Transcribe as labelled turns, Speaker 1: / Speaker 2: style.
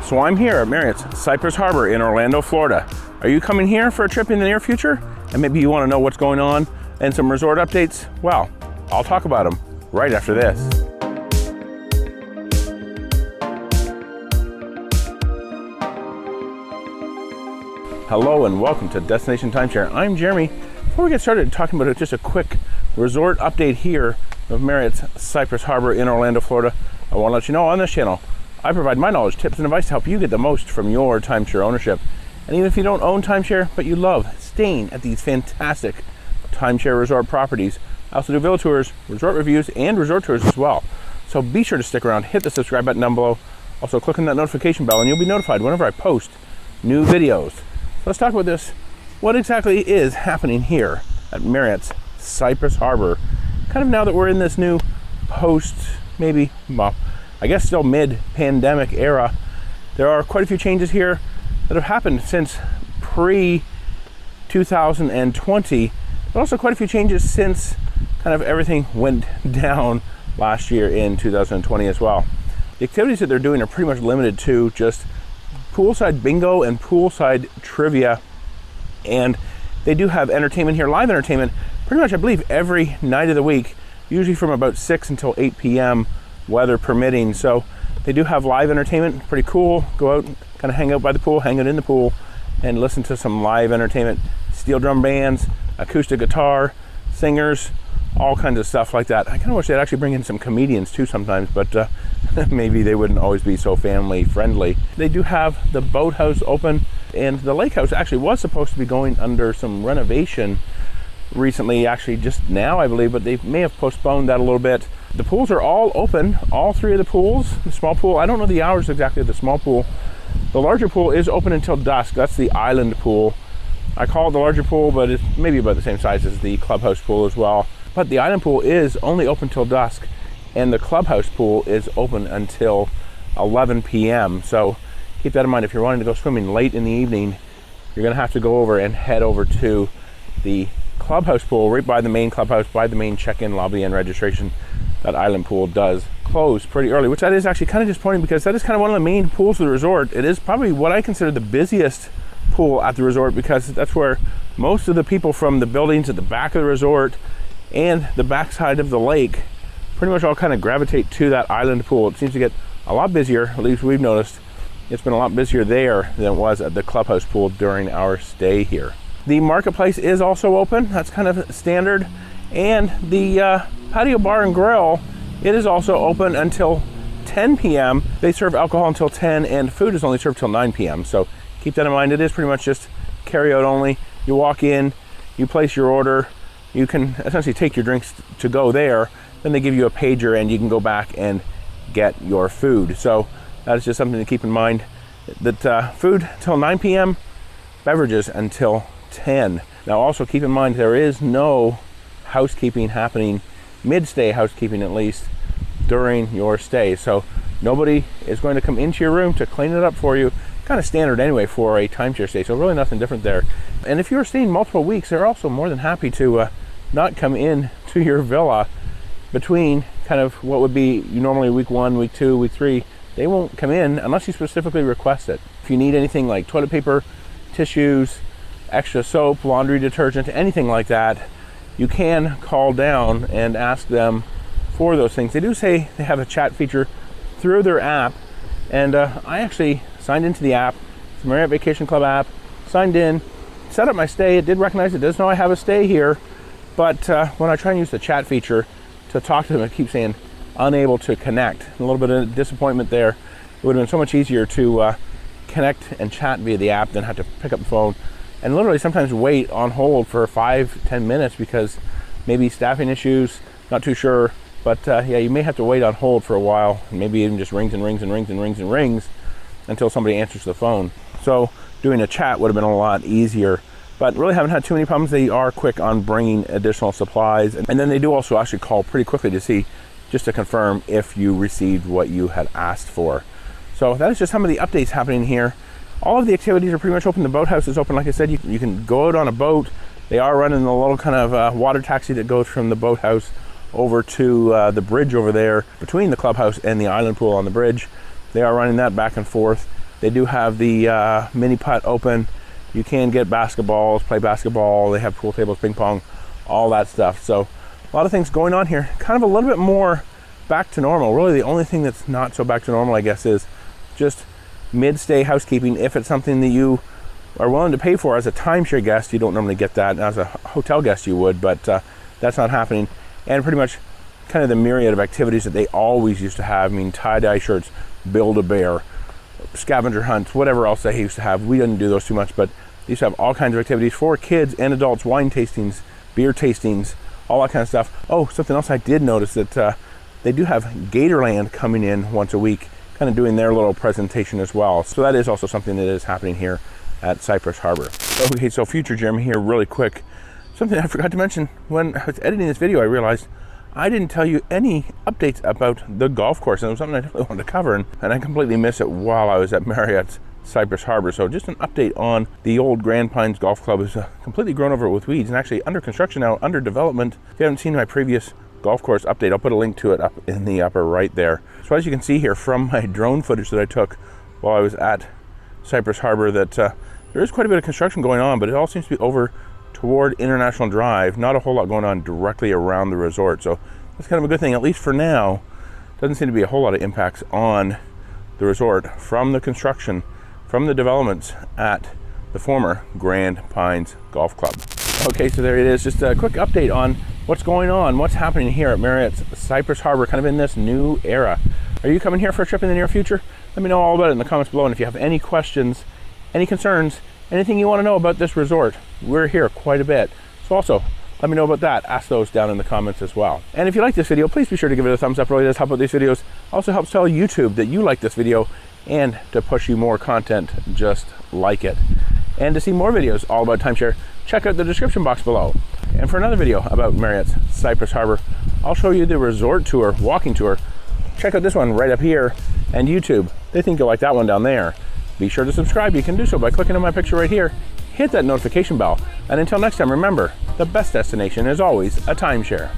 Speaker 1: So I'm here at Marriott Cypress Harbour in Orlando, Florida. Are you coming here for a trip in the near future? And maybe you want to know what's going on and some resort updates? Well, I'll talk about them right after this. Hello and welcome to Destination Timeshare. I'm Jeremy. Before we get started talking about just a quick resort update here of Marriott Cypress Harbour in Orlando, Florida, I want to let you know on this channel, I provide my knowledge, tips, and advice to help you get the most from your timeshare ownership. And even if you don't own timeshare, but you love staying at these fantastic timeshare resort properties, I also do villa tours, resort reviews, and resort tours as well. So be sure to stick around, hit the subscribe button down below. Also click on that notification bell and you'll be notified whenever I post new videos. So let's talk about this. What exactly is happening here at Marriott's Cypress Harbour? Kind of now that we're in this new post, maybe, well, I guess still mid-pandemic era, there are quite a few changes here that have happened since pre-2020, but also quite a few changes since kind of everything went down last year in 2020 as well. The activities that they're doing are pretty much limited to just poolside bingo and poolside trivia, and they do have entertainment here, live entertainment, pretty much I believe every night of the week, usually from about 6 until 8 p.m. weather permitting. So they do have live entertainment, pretty cool. Go out, kind of hang out by the pool, hang out in the pool, and listen to some live entertainment. Steel drum bands, acoustic guitar, singers, all kinds of stuff like that. I kind of wish they'd actually bring in some comedians too sometimes, but maybe they wouldn't always be so family friendly. They do have the Boathouse open, and the lake house actually was supposed to be going under some renovation recently, actually just now I believe, but they may have postponed that a little bit. The pools are all open, all three of the pools. The small pool, I don't know the hours exactly of the small pool. The larger pool is open until dusk. That's the island pool. I call it the larger pool, but it's maybe about the same size as the clubhouse pool as well. But the island pool is only open till dusk, and the clubhouse pool is open until 11 p.m. So keep that in mind. If you're wanting to go swimming late in the evening, you're gonna have to go over and head over to the clubhouse pool right by the main clubhouse, by the main check-in lobby and registration. That island pool does close pretty early, which that is actually kind of disappointing because that is kind of one of the main pools of the resort. It is probably what I consider the busiest pool at the resort because that's where most of the people from the buildings at the back of the resort and the backside of the lake pretty much all kind of gravitate to that island pool. It seems to get a lot busier, at least we've noticed. It's been a lot busier there than it was at the clubhouse pool during our stay here. The marketplace is also open. That's kind of standard. And the patio bar and grill, it is also open until 10 p.m. They serve alcohol until 10 and food is only served till 9 p.m. So keep that in mind. It is pretty much just carry out only. You walk in, you place your order, you can essentially take your drinks to go there, then they give you a pager and you can go back and get your food. So that is just something to keep in mind, that food till 9 p.m., beverages until 10. Now also keep in mind there is no housekeeping happening, mid-stay housekeeping at least, during your stay. So nobody is going to come into your room to clean it up for you. Kind of standard anyway for a timeshare stay, so really nothing different there. And if you're staying multiple weeks, they're also more than happy to not come in to your villa between kind of what would be normally week 1, week 2, week 3. They won't come in unless you specifically request it. If you need anything like toilet paper, tissues, extra soap, laundry detergent, anything like that, you can call down and ask them for those things. They do say they have a chat feature through their app, and I actually signed into the app. It's the Marriott Vacation Club app. Signed in, set up my stay. It did recognize it does know I have a stay here, but when I try and use the chat feature to talk to them, it keeps saying unable to connect. A little bit of disappointment there. It would have been so much easier to connect and chat via the app than have to pick up the phone and literally sometimes wait on hold for 5-10 minutes because maybe staffing issues, not too sure, but yeah, you may have to wait on hold for a while, maybe even just rings and rings and rings and rings and rings until somebody answers the phone. So doing a chat would have been a lot easier, but really haven't had too many problems. They are quick on bringing additional supplies, and then they do also actually call pretty quickly to see, just to confirm if you received what you had asked for. So that is just some of the updates happening here. All of the activities are pretty much open. The boathouse is open. Like I said, you can go out on a boat. They are running the little kind of water taxi that goes from the boathouse over to the bridge over there between the clubhouse and the island pool on the bridge. They are running that back and forth. They do have the mini putt open. You can get basketballs, play basketball. They have pool tables, ping pong, all that stuff. So a lot of things going on here. Kind of a little bit more back to normal. Really the only thing that's not so back to normal, I guess, is just mid-stay housekeeping. If it's something that you are willing to pay for as a timeshare guest, you don't normally get that. As a hotel guest you would, but that's not happening. And pretty much kind of the myriad of activities that they always used to have. I mean, tie-dye shirts, Build-A-Bear, scavenger hunts, whatever else they used to have. We didn't do those too much, but they used to have all kinds of activities for kids and adults, wine tastings, beer tastings, all that kind of stuff. Oh, something else I did notice, that they do have Gatorland coming in once a week, kind of doing their little presentation as well. So that is also something that is happening here at Cypress Harbour. Okay, so future Jeremy here really quick. Something I forgot to mention when I was editing this video, I realized I didn't tell you any updates about the golf course, and it was something I definitely wanted to cover, and I completely missed it while I was at Marriott Cypress Harbour. So just an update on the old Grand Pines Golf Club. Is completely grown over with weeds and actually under construction now, under development. If you haven't seen my previous golf course update, I'll put a link to it up in the upper right there. So as you can see here from my drone footage that I took while I was at Cypress Harbour, that there is quite a bit of construction going on, but it all seems to be over toward International Drive. Not a whole lot going on directly around the resort, so that's kind of a good thing, at least for now. Doesn't seem to be a whole lot of impacts on the resort from the construction, from the developments at the former Grand Pines Golf Club. Okay, so there it is, just a quick update on what's going on, what's happening here at Marriott Cypress Harbour, kind of in this new era. Are you coming here for a trip in the near future? Let me know all about it in the comments below, and if you have any questions, any concerns, anything you want to know about this resort, we're here quite a bit. So also, let me know about that. Ask those down in the comments as well. And if you like this video, please be sure to give it a thumbs up. It really does help out these videos. Also helps tell YouTube that you like this video and to push you more content just like it. And to see more videos all about timeshare, check out the description box below. And for another video about Marriott Cypress Harbour, I'll show you the resort tour, walking tour. Check out this one right up here, and YouTube. They think you'll like that one down there. Be sure to subscribe. You can do so by clicking on my picture right here. Hit that notification bell. And until next time, remember, the best destination is always a timeshare.